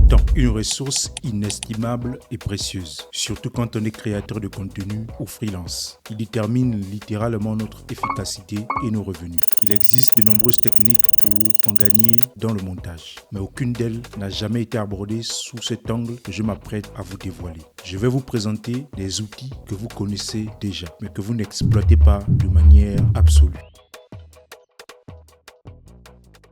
temps, une ressource inestimable et précieuse, surtout quand on est créateur de contenu ou freelance. Il détermine littéralement notre efficacité et nos revenus. Il existe de nombreuses techniques pour en gagner dans le montage, mais aucune d'elles n'a jamais été abordée sous cet angle que je m'apprête à vous dévoiler. Je vais vous présenter des outils que vous connaissez déjà, mais que vous n'exploitez pas de manière absolue.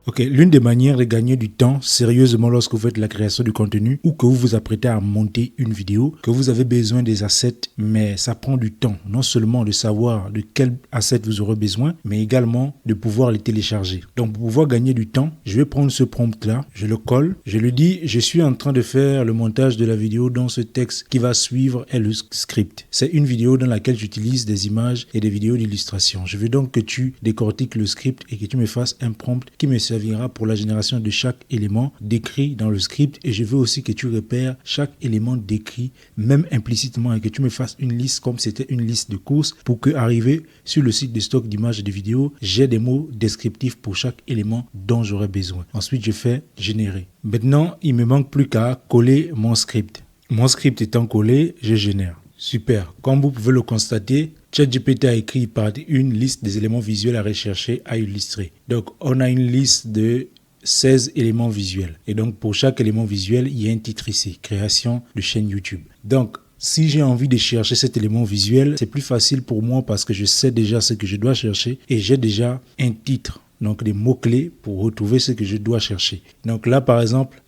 Ok, l'une des manières de gagner du temps sérieusement lorsque vous faites la création du contenu ou que vous vous apprêtez à monter une vidéo, que vous avez besoin des assets, mais ça prend du temps, non seulement de savoir de quels assets vous aurez besoin, mais également de pouvoir les télécharger. Donc pour pouvoir gagner du temps, je vais prendre ce prompt-là, je le colle, je lui dis, je suis en train de faire le montage de la vidéo dont ce texte qui va suivre est le script. C'est une vidéo dans laquelle j'utilise des images et des vidéos d'illustration. Je veux donc que tu décortiques le script et que tu me fasses un prompt qui me servira pour la génération de chaque élément décrit dans le script, et je veux aussi que tu repères chaque élément décrit, même implicitement, et que tu me fasses une liste comme c'était une liste de courses pour que, arrivé sur le site de stock d'images et de vidéos, j'ai des mots descriptifs pour chaque élément dont j'aurai besoin. Ensuite, je fais générer. Maintenant, il me manque plus qu'à coller mon script. Mon script étant collé, je génère. Super. Comme vous pouvez le constater, ChatGPT a écrit par une liste des éléments visuels à rechercher, à illustrer. Donc, on a une liste de 16 éléments visuels. Et donc, pour chaque élément visuel, il y a un titre ici, création de chaîne YouTube. Donc, si j'ai envie de chercher cet élément visuel, c'est plus facile pour moi parce que je sais déjà ce que je dois chercher et j'ai déjà un titre. Donc, des mots-clés pour retrouver ce que je dois chercher. Donc là, par exemple,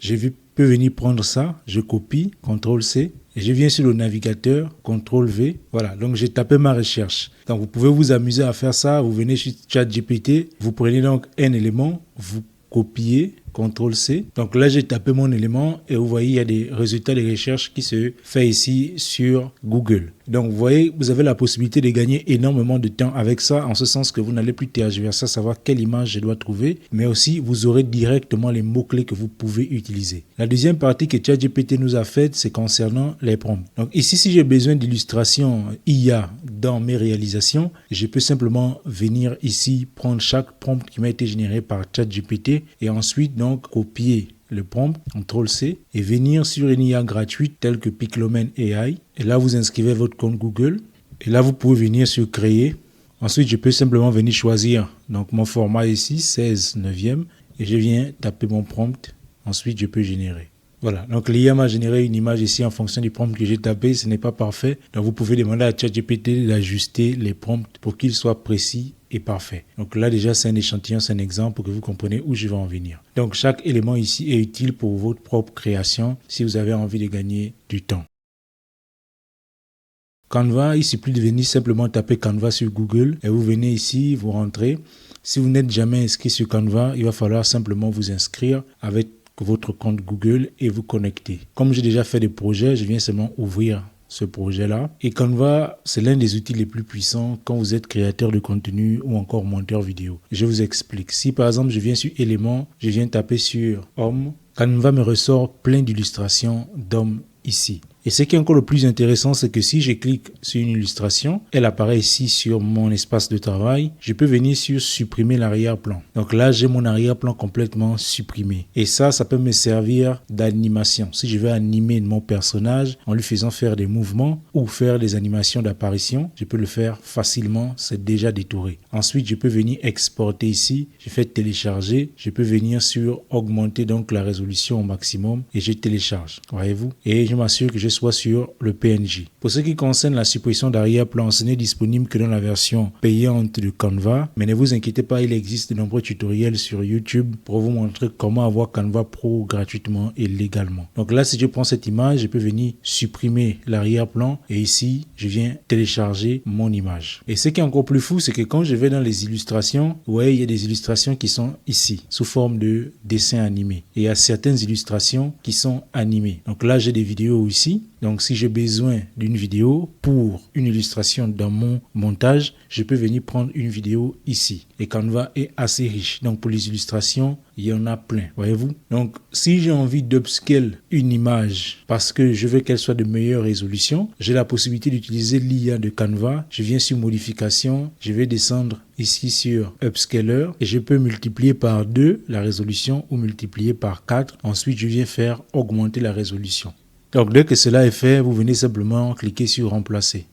peux venir prendre ça, je copie, CTRL-C, et je viens sur le navigateur, CTRL-V. Voilà, donc j'ai tapé ma recherche. Donc vous pouvez vous amuser à faire ça, vous venez sur ChatGPT, vous prenez donc un élément, vous copiez, CTRL-C. Donc là, j'ai tapé mon élément et vous voyez, il y a des résultats de recherche qui se fait ici sur Google. Donc, vous voyez, vous avez la possibilité de gagner énormément de temps avec ça, en ce sens que vous n'allez plus tergiverser à savoir quelle image je dois trouver, mais aussi, vous aurez directement les mots-clés que vous pouvez utiliser. La deuxième partie que ChatGPT nous a faite, c'est concernant les prompts. Donc ici, si j'ai besoin d'illustrations IA dans mes réalisations, je peux simplement venir ici, prendre chaque prompt qui m'a été généré par ChatGPT et ensuite, donc, copier le prompt, CTRL-C, et venir sur une IA gratuite telle que Picloman AI. Et là, vous inscrivez votre compte Google. Et là, vous pouvez venir sur Créer. Ensuite, je peux simplement venir choisir donc mon format ici, 16 neuvième. Et je viens taper mon prompt. Ensuite, je peux générer. Voilà, donc l'IA m'a généré une image ici en fonction du prompt que j'ai tapé. Ce n'est pas parfait. Donc, vous pouvez demander à ChatGPT d'ajuster les prompts pour qu'ils soient précis et parfait. Donc là déjà c'est un échantillon, c'est un exemple pour que vous compreniez où je vais en venir. Donc chaque élément ici est utile pour votre propre création si vous avez envie de gagner du temps. Canva, il suffit de venir simplement taper Canva sur Google et vous venez ici, vous rentrez. Si vous n'êtes jamais inscrit sur Canva, il va falloir simplement vous inscrire avec votre compte Google et vous connecter. Comme j'ai déjà fait des projets, je viens seulement ouvrir ce projet-là. Et Canva, c'est l'un des outils les plus puissants quand vous êtes créateur de contenu ou encore monteur vidéo. Je vous explique. Si par exemple, je viens sur éléments, je viens taper sur homme, Canva me ressort plein d'illustrations d'hommes ici. Et ce qui est encore le plus intéressant, c'est que si je clique sur une illustration, elle apparaît ici sur mon espace de travail. Je peux venir sur supprimer l'arrière-plan. Donc là, j'ai mon arrière-plan complètement supprimé. Et ça peut me servir d'animation. Si je veux animer mon personnage en lui faisant faire des mouvements ou faire des animations d'apparition, je peux le faire facilement. C'est déjà détouré. Ensuite, je peux venir exporter ici. Je fais télécharger. Je peux venir sur augmenter donc la résolution au maximum et je télécharge. Voyez-vous? Et je m'assure que je soit sur le PNG. Pour ce qui concerne la suppression d'arrière-plan, ce n'est disponible que dans la version payante de Canva, mais ne vous inquiétez pas, il existe de nombreux tutoriels sur YouTube pour vous montrer comment avoir Canva Pro gratuitement et légalement. Donc là, si je prends cette image, je peux venir supprimer l'arrière-plan et ici, je viens télécharger mon image. Et ce qui est encore plus fou, c'est que quand je vais dans les illustrations, vous voyez, il y a des illustrations qui sont ici, sous forme de dessins animés. Et il y a certaines illustrations qui sont animées. Donc là, j'ai des vidéos ici. Donc si j'ai besoin d'une vidéo pour une illustration dans mon montage, je peux venir prendre une vidéo ici. Et Canva est assez riche. Donc pour les illustrations, il y en a plein, voyez-vous. Donc si j'ai envie d'upscale une image parce que je veux qu'elle soit de meilleure résolution, j'ai la possibilité d'utiliser l'IA de Canva. Je viens sur modification, je vais descendre ici sur Upscaler et je peux multiplier par 2 la résolution ou multiplier par 4. Ensuite, je viens faire augmenter la résolution. Donc, dès que cela est fait, vous venez simplement cliquer sur Remplacer.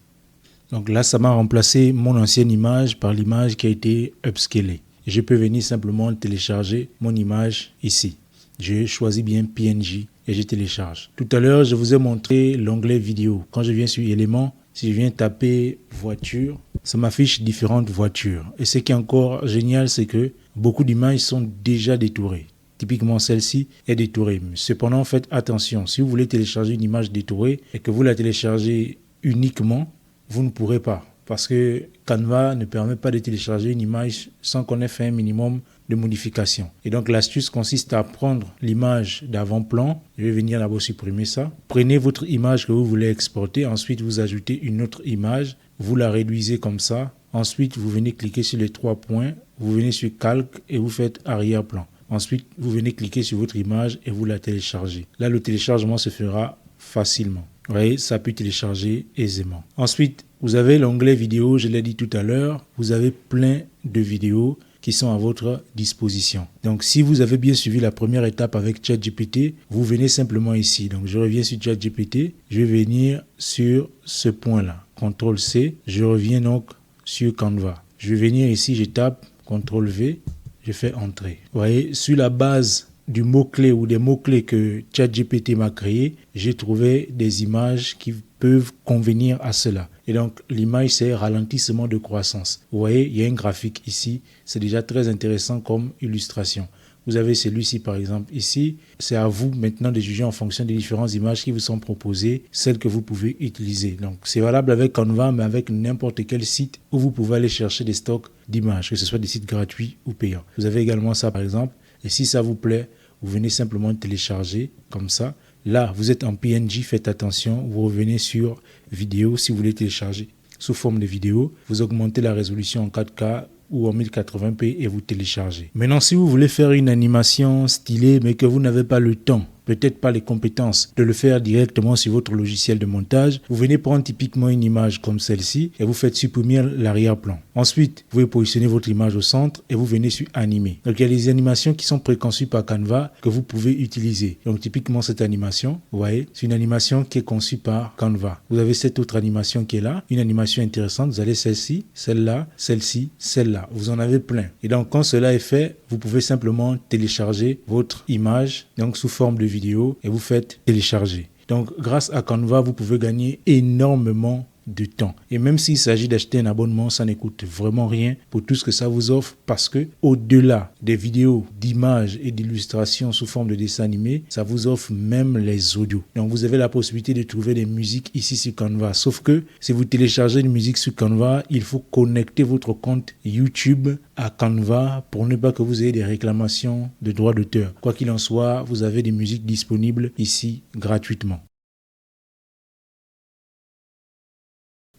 Donc là, ça m'a remplacé mon ancienne image par l'image qui a été upscalée. Je peux venir simplement télécharger mon image ici. Je choisis bien PNG et je télécharge. Tout à l'heure, je vous ai montré l'onglet vidéo. Quand je viens sur éléments, si je viens taper voiture, ça m'affiche différentes voitures. Et ce qui est encore génial, c'est que beaucoup d'images sont déjà détourées. Typiquement, celle-ci est détourée. Cependant, faites attention. Si vous voulez télécharger une image détourée et que vous la téléchargez uniquement, vous ne pourrez pas. Parce que Canva ne permet pas de télécharger une image sans qu'on ait fait un minimum de modifications. Et donc, l'astuce consiste à prendre l'image d'avant-plan. Je vais venir là-bas supprimer ça. Prenez votre image que vous voulez exporter. Ensuite, vous ajoutez une autre image. Vous la réduisez comme ça. Ensuite, vous venez cliquer sur les 3 points. Vous venez sur Calque et vous faites arrière-plan. Ensuite, vous venez cliquer sur votre image et vous la téléchargez. Là, le téléchargement se fera facilement. Vous voyez, ça peut télécharger aisément. Ensuite, vous avez l'onglet vidéo, je l'ai dit tout à l'heure. Vous avez plein de vidéos qui sont à votre disposition. Donc, si vous avez bien suivi la première étape avec ChatGPT, vous venez simplement ici. Donc, je reviens sur ChatGPT. Je vais venir sur ce point-là. CTRL-C. Je reviens donc sur Canva. Je vais venir ici, je tape CTRL-V. Je fais entrer. Vous voyez, sur la base du mot-clé ou des mots-clés que ChatGPT m'a créé, j'ai trouvé des images qui peuvent convenir à cela. Et donc, l'image, c'est ralentissement de croissance. Vous voyez, il y a un graphique ici. C'est déjà très intéressant comme illustration. Vous avez celui-ci, par exemple, ici. C'est à vous maintenant de juger en fonction des différentes images qui vous sont proposées, celles que vous pouvez utiliser. Donc, c'est valable avec Canva, mais avec n'importe quel site où vous pouvez aller chercher des stocks d'images, que ce soit des sites gratuits ou payants. Vous avez également ça, par exemple. Et si ça vous plaît, vous venez simplement télécharger comme ça. Là, vous êtes en PNG, faites attention. Vous revenez sur vidéo si vous voulez télécharger sous forme de vidéo. Vous augmentez la résolution en 4K ou en 1080p et vous téléchargez. Maintenant, si vous voulez faire une animation stylée mais que vous n'avez pas le temps, peut-être pas les compétences de le faire directement sur votre logiciel de montage, vous venez prendre typiquement une image comme celle-ci et vous faites supprimer l'arrière-plan. Ensuite, vous pouvez positionner votre image au centre et vous venez sur animer. Donc, il y a des animations qui sont préconçues par Canva que vous pouvez utiliser. Donc, typiquement cette animation, vous voyez, c'est une animation qui est conçue par Canva. Vous avez cette autre animation qui est là, une animation intéressante. Vous avez celle-ci, celle-là, celle-ci, celle-là. Vous en avez plein. Et donc, quand cela est fait, vous pouvez simplement télécharger votre image, donc sous forme de vidéo, et vous faites télécharger. Donc, grâce à Canva, vous pouvez gagner énormément de temps. Et même s'il s'agit d'acheter un abonnement, ça ne coûte vraiment rien pour tout ce que ça vous offre, parce que au-delà des vidéos, d'images et d'illustrations sous forme de dessins animés, ça vous offre même les audios. Donc vous avez la possibilité de trouver des musiques ici sur Canva. Sauf que si vous téléchargez une musique sur Canva, il faut connecter votre compte YouTube à Canva pour ne pas que vous ayez des réclamations de droits d'auteur. Quoi qu'il en soit, vous avez des musiques disponibles ici gratuitement.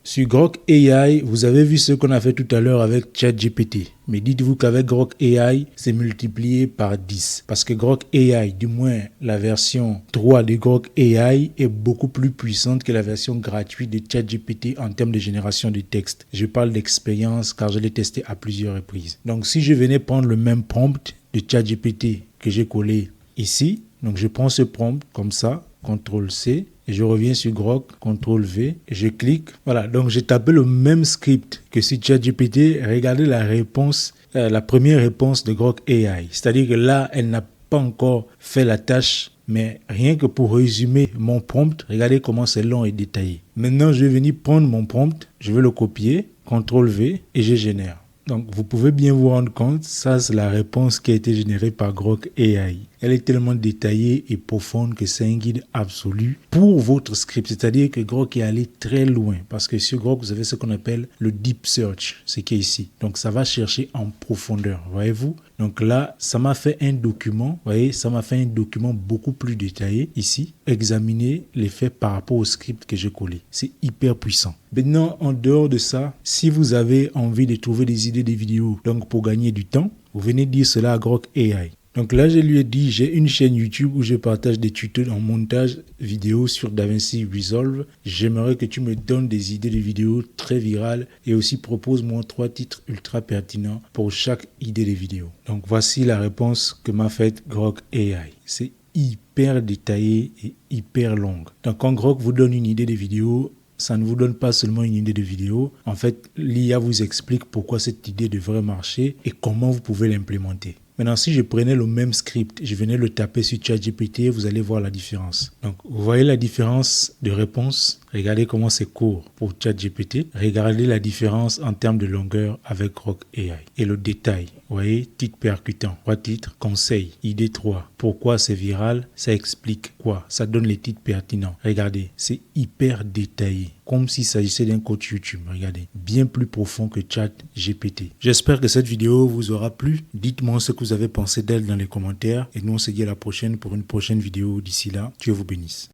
Sur Grok AI, vous avez vu ce qu'on a fait tout à l'heure avec ChatGPT. Mais dites-vous qu'avec Grok AI, c'est multiplié par 10. Parce que Grok AI, du moins la version 3 de Grok AI, est beaucoup plus puissante que la version gratuite de ChatGPT en termes de génération de texte. Je parle d'expérience car je l'ai testé à plusieurs reprises. Donc si je venais prendre le même prompt de ChatGPT que j'ai collé ici, donc je prends ce prompt comme ça, CTRL-C, et je reviens sur Grok, CTRL-V, et je clique. Voilà, donc j'ai tapé le même script que sur ChatGPT. Regardez la réponse, la première réponse de Grok AI. C'est-à-dire que là, elle n'a pas encore fait la tâche, mais rien que pour résumer mon prompt, regardez comment c'est long et détaillé. Maintenant, je vais venir prendre mon prompt, je vais le copier, CTRL-V, et je génère. Donc, vous pouvez bien vous rendre compte, ça c'est la réponse qui a été générée par Grok AI. Elle est tellement détaillée et profonde que c'est un guide absolu pour votre script. C'est-à-dire que Grok est allé très loin parce que sur Grok, vous avez ce qu'on appelle le deep search, ce qui est ici. Donc, ça va chercher en profondeur, voyez-vous. Donc là, ça m'a fait un document, vous voyez, ça m'a fait un document beaucoup plus détaillé ici. Examiner les faits par rapport au script que j'ai collé. C'est hyper puissant. Maintenant, en dehors de ça, si vous avez envie de trouver des idées de vidéos, donc pour gagner du temps, vous venez dire cela à Grok AI. Donc là, je lui ai dit, j'ai une chaîne YouTube où je partage des tutos en montage vidéo sur DaVinci Resolve. J'aimerais que tu me donnes des idées de vidéos très virales et aussi propose-moi 3 titres ultra pertinents pour chaque idée de vidéo. Donc voici la réponse que m'a faite Grok AI. C'est hyper détaillé et hyper longue. Donc quand Grok vous donne une idée de vidéo, ça ne vous donne pas seulement une idée de vidéo. En fait, l'IA vous explique pourquoi cette idée devrait marcher et comment vous pouvez l'implémenter. Maintenant, si je prenais le même script, je venais le taper sur ChatGPT, vous allez voir la différence. Donc, vous voyez la différence de réponse? Regardez comment c'est court pour ChatGPT. Regardez la différence en termes de longueur avec Grok AI. Et le détail, vous voyez, titre percutant, 3 titres, conseil, idée 3. Pourquoi c'est viral? Ça explique quoi? Ça donne les titres pertinents. Regardez, c'est hyper détaillé. Comme s'il s'agissait d'un coach YouTube. Regardez, bien plus profond que ChatGPT. J'espère que cette vidéo vous aura plu. Dites-moi ce que vous avez pensé d'elle dans les commentaires. Et nous, on se dit à la prochaine pour une prochaine vidéo. D'ici là, Dieu vous bénisse.